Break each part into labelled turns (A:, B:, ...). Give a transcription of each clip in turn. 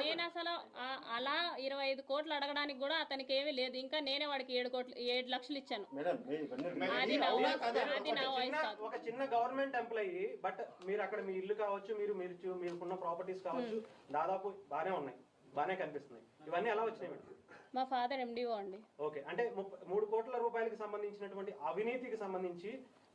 A: నేను అసలు అలా 25 కోట్లు అడగడానికి కూడా అతనికి ఏమీ లేదు. ఇంకా నేనే వాడికి 7 లక్షలు ఇచ్చాను. అది నా వాయిస్ కాదు.
B: ఒక చిన్న గవర్నమెంట్ ఎంప్లాయీ, బట్ మీరు అక్కడ మీ ఇల్లు కావచ్చు, మీరున్న ప్రాపర్టీస్ కావచ్చు, దాదాపు బానే ఉన్నాయి, బానే కనిపిస్తున్నాయి. ఇవన్నీ ఎలా వచ్చినాయి మేడం?
A: మా ఫాదర్ ఎండిఓ అండి.
B: ఓకే, అంటే 3 కోట్ల రూపాయలకి సంబంధించినటువంటి అవినీతికి సంబంధించి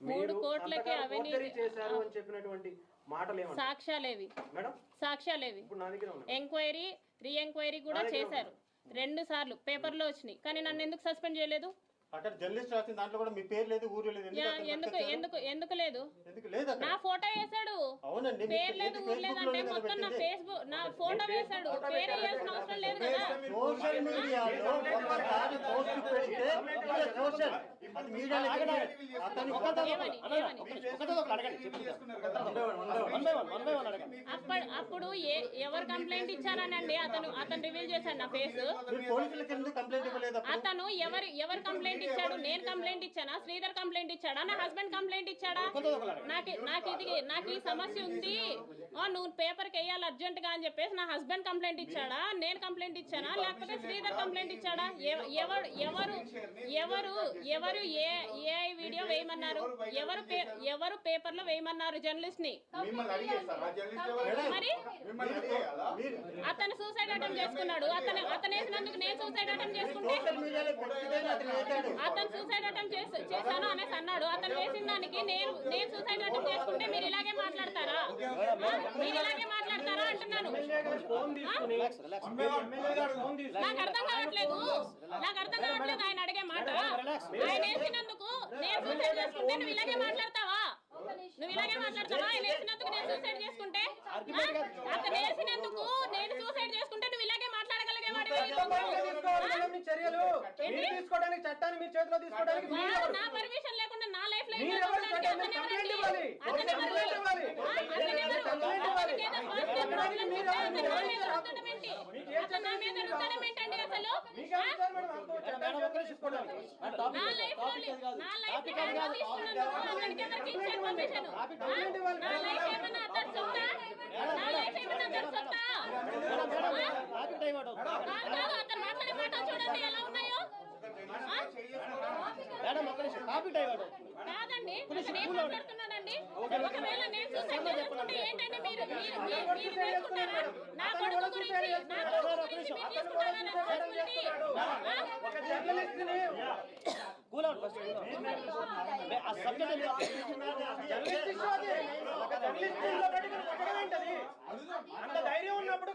A: 3 కోట్లకి అవినీతి
B: చేశారు అని చెప్పినటువంటి మాటలు
A: సాక్ష్యాలేవి
B: మేడం?
A: సాక్ష్యాలేవి.
B: ఇప్పుడు నా దగ్గర
A: ఎంక్వైరీ, రీ ఎంక్వైరీ కూడా చేశారు 2 సార్లు, పేపర్లో వచ్చినాయి. కానీ నన్ను ఎందుకు సస్పెండ్ చేయలేదు?
C: అక్కడ జర్నలిస్ట్ రాసిన దాంట్లో కూడా మీ పేరు లేదు, ఊరు లేదు.
A: ఎందుకు లేదు? నా ఫోటో వేసాడు, పేరు లేదు, ఊరు లేదు అంటే మొత్తం నా ఫేస్బుక్ నా ఫోటో వేసాడు. పేరు వేయాల్సిన అవసరం లేదు కదా.
C: సోషల్ మీడియాలో ఒకసారి పోస్ట్ పెడితే సోషల్ అది మీడియాలో
A: అప్పుడు ఎవరు కంప్లైంట్ ఇచ్చారనండి అతను రివీల్ చేశాడు నా ఫేస్.
C: పోలీసులకు ఎందుకు కంప్లైంట్ ఇవ్వలేదు?
A: అతను ఎవరు కంప్లైంట్ ఇచ్చాడు? నేను కంప్లైంట్ ఇచ్చానా? శ్రీధర్ కంప్లైంట్ ఇచ్చాడా? నా హస్బెండ్ కంప్లైంట్ ఇచ్చాడా? నాకు ఈ సమస్య ఉంది, నువ్వు పేపర్కి వేయాలి అర్జెంట్ గా అని చెప్పేసి నా హస్బెండ్ కంప్లైంట్ ఇచ్చాడా? నేను కంప్లైంట్ ఇచ్చానా? లేకపోతే శ్రీధర్ కంప్లైంట్ ఇచ్చాడా? ఎవరు ఏ వీడియో వేయమన్నారు? ఎవరు పేపర్ లో వేయమన్నారు జర్నలిస్ట్ ని? మరి అతను సూసైడ్ అటెంప్ట్ చేసుకున్నాడు. అతను వేసినందుకు నేను సూసైడ్ అటెంప్ట్ చేసుకుంటే అతను సూసైడ్ అటెంప్ట్ చేశాను అనేసి అన్నాడు. అతను వేసిన దానికి నేను సూసైడ్ అటెంప్ట్ చేసుకుంటే మీరు ఇలాగే మాట్లాడతారా? మీరు ఇలాగే మాట్లాడతారా అంటున్నాను. నాకు అర్థం కావట్లేదు ఆయన అడిగే మాట. ఆయన వేసినందుకు నేను సూసైడ్ చేసుకుంటే నువ్వు ఇలాగే మాట్లాడతావా? ఆయన వేసినందుకు నేను సూసైడ్ చేసుకుంటే, అతను వేసినందుకు నేను సూసైడ్ చేసుకుంటే నువ్వు ఇలాగే మాట్లాడగలిగేవాడు. నా పర్మిషన్ లేకుండా నా లైఫ్ లో అతను మాట్లాడే మాటలు చూడండి ఎలా ఉన్నాయో. కాదండి, నేను మాట్లాడుతున్నానండి. ఒకవేళ నేను సూసైడ్ చేసుకుంటే ఏంటంటే మీరు తీసుకుంటారా? నా కొడుకు గురించి మీరు తీసుకుంటారా?
B: అంత ధైర్యం ఉన్నప్పుడు